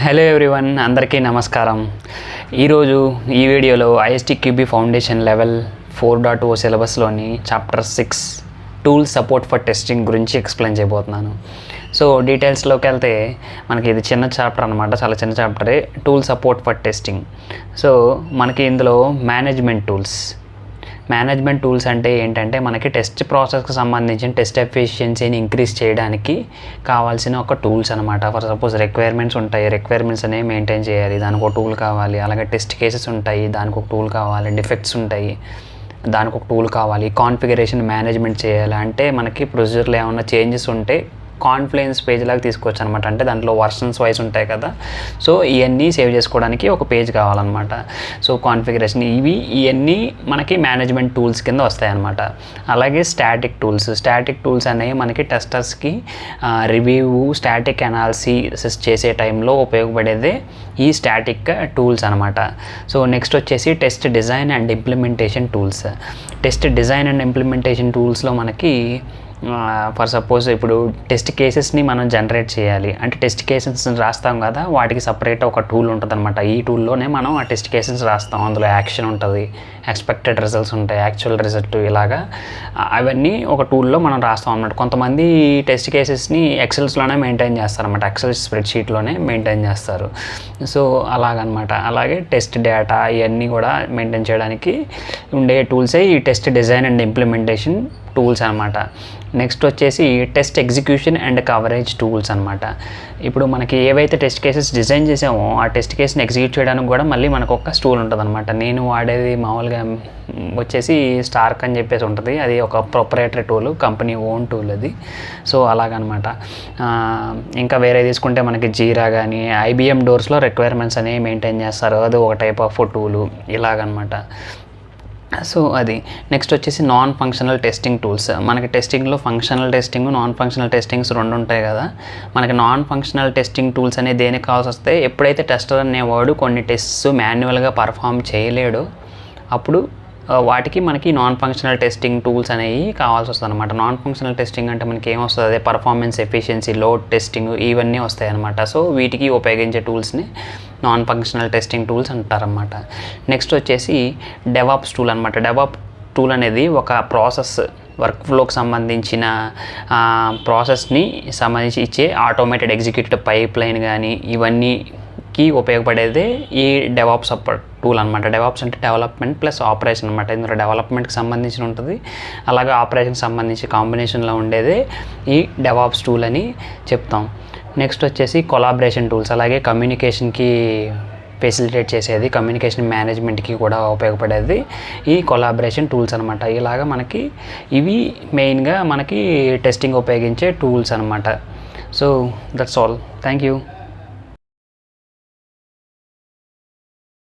Hello everyone, అందరికీ నమస్కారం. ఈరోజు ఈ వీడియోలో ISTQB ఫౌండేషన్ లెవెల్ 4.0 సిలబస్లోని chapter 6 tool support for testing గురించి ఎక్స్ప్లెయిన్ చేయబోతున్నాను. సో డీటెయిల్స్లోకి వెళ్తే మనకి ఇది చిన్న చాప్టర్ అనమాట, చాలా చిన్న చాప్టరే, tool support for testing. So మనకి ఇందులో మేనేజ్మెంట్ టూల్స్ అంటే ఏంటంటే మనకి టెస్ట్ ప్రాసెస్కి సంబంధించిన టెస్ట్ ఎఫిషియన్సీని ఇంక్రీజ్ చేయడానికి కావాల్సిన ఒక టూల్స్ అనమాట. ఫర్ సపోజ్ రిక్వైర్మెంట్స్ ఉంటాయి, రిక్వైర్మెంట్స్ అనేవి మెయింటైన్ చేయాలి, దానికి ఒక టూల్ కావాలి. అలాగే టెస్ట్ కేసెస్ ఉంటాయి, దానికి ఒక టూల్ కావాలి. డిఫెక్ట్స్ ఉంటాయి, దానికి ఒక టూల్ కావాలి. కాన్ఫిగరేషన్ మేనేజ్మెంట్ చేయాలి అంటే మనకి ప్రొసీజర్లో ఏమైనా చేంజెస్ ఉంటే కాన్ఫ్లుయెన్స్ పేజ్ లాగా తీసుకోవచ్చు అనమాట. అంటే దాంట్లో వర్షన్స్ వైజ్ ఉంటాయి కదా, సో ఇవన్నీ సేవ్ చేసుకోవడానికి ఒక పేజ్ కావాలన్నమాట. సో కాన్ఫిగరేషన్ ఇవన్నీ మనకి మేనేజ్మెంట్ టూల్స్ కింద వస్తాయన్నమాట. అలాగే స్టాటిక్ టూల్స్ అనేవి మనకి టెస్టర్స్కి రివ్యూ, స్టాటిక్ అనాలిసిస్ చేసే టైంలో ఉపయోగపడేదే ఈ స్టాటిక్ టూల్స్ అనమాట. సో నెక్స్ట్ వచ్చేసి టెస్ట్ డిజైన్ అండ్ ఇంప్లిమెంటేషన్ టూల్స్లో మనకి ఫర్ సపోజ్ ఇప్పుడు టెస్ట్ కేసెస్ని మనం జనరేట్ చేయాలి అంటే టెస్ట్ కేసెస్ని రాస్తాం కదా, వాటికి సపరేట్ ఒక టూల్ ఉంటుంది అనమాట. ఈ టూల్లోనే మనం ఆ టెస్ట్ కేసెస్ రాస్తాం. అందులో యాక్షన్ ఉంటుంది, ఎక్స్పెక్టెడ్ రిజల్ట్స్ ఉంటాయి, యాక్చువల్ రిజల్ట్, ఇలాగా అవన్నీ ఒక టూల్లో మనం రాస్తాం అనమాట. కొంతమంది టెస్ట్ కేసెస్ని ఎక్సెల్స్లోనే మెయింటైన్ చేస్తారనమాట, ఎక్సెల్ స్ప్రెడ్షీట్లోనే మెయింటైన్ చేస్తారు. సో అలాగనమాట. అలాగే టెస్ట్ డేటా ఇవన్నీ కూడా మెయింటైన్ చేయడానికి ఉండే టూల్సే ఈ test design and implementation tools అనమాట. నెక్స్ట్ వచ్చేసి test execution and coverage tools అనమాట. ఇప్పుడు మనకి ఏవైతే టెస్ట్ కేసెస్ డిజైన్ చేసామో ఆ టెస్ట్ కేసుని ఎగ్జిక్యూట్ చేయడానికి కూడా మళ్ళీ మనకు ఒక టూల్ ఉంటుంది అనమాట. నేను వాడేది మామూలుగా వచ్చేసి స్టార్క్ అని చెప్పేసి ఉంటుంది. అది ఒక proprietary tool, company own tool అది. సో అలాగనమాట. ఇంకా వేరే తీసుకుంటే మనకి జీరా కానీ IBM డోర్స్లో రిక్వైర్మెంట్స్ అనేవి మెయింటైన్ చేస్తారు, అది ఒక టైప్ ఆఫ్ టూలు, ఇలాగనమాట. సో అది నెక్స్ట్ వచ్చేసి నాన్ ఫంక్షనల్ టెస్టింగ్ టూల్స్. మనకి టెస్టింగ్లో functional testing, non functional testings రెండు ఉంటాయి కదా. మనకి నాన్ ఫంక్షనల్ టెస్టింగ్ టూల్స్ అనేది దేనికి కావాల్సి వస్తే, ఎప్పుడైతే టెస్టర్ అనేవాడు కొన్ని టెస్ట్స్ మాన్యువల్గా పర్ఫామ్ చేయలేడు, అప్పుడు వాటికి మనకి నాన్ ఫంక్షనల్ టెస్టింగ్ టూల్స్ అనేవి కావాల్సి వస్తుంది అనమాట. నాన్ ఫంక్షనల్ టెస్టింగ్ అంటే మనకి ఏమొస్తుంది, అదే పర్ఫార్మెన్స్ ఎఫిషియన్సీ, లోడ్ టెస్టింగ్, ఇవన్నీ వస్తాయి అనమాట. సో వీటికి ఉపయోగించే టూల్స్ని నాన్ ఫంక్షనల్ టెస్టింగ్ టూల్స్ అంటారన్నమాట. నెక్స్ట్ వచ్చేసి డెవాప్స్ టూల్ అనమాట. డెవాప్ టూల్ అనేది ఒక ప్రాసెస్, వర్క్ ఫ్లోకి సంబంధించిన ప్రాసెస్ని సంబంధించి ఇచ్చే ఆటోమేటెడ్ ఎగ్జిక్యూటివ్ పైప్ లైన్ కానీ ఇవన్నీకి ఉపయోగపడేదే ఈ డెవాప్స్ టూల్ అనమాట. డెవాప్స్ అంటే డెవలప్మెంట్ ప్లస్ ఆపరేషన్ అనమాట. ఇందులో డెవలప్మెంట్కి సంబంధించి ఉంటుంది, అలాగే ఆపరేషన్కి సంబంధించి కాంబినేషన్లో ఉండేదే ఈ డెవాప్స్ టూల్ అని చెప్తాం. నెక్స్ట్ వచ్చేసి కొలాబరేషన్ టూల్స్, అలాగే కమ్యూనికేషన్కి ఫెసిలిటేట్ చేసేది, కమ్యూనికేషన్ మేనేజ్మెంట్కి కూడా ఉపయోగపడేది ఈ కొలాబరేషన్ టూల్స్ అనమాట. ఇలాగా మనకి ఇవి మెయిన్గా మనకి టెస్టింగ్ ఉపయోగించే టూల్స్ అనమాట. So that's all. Thank you.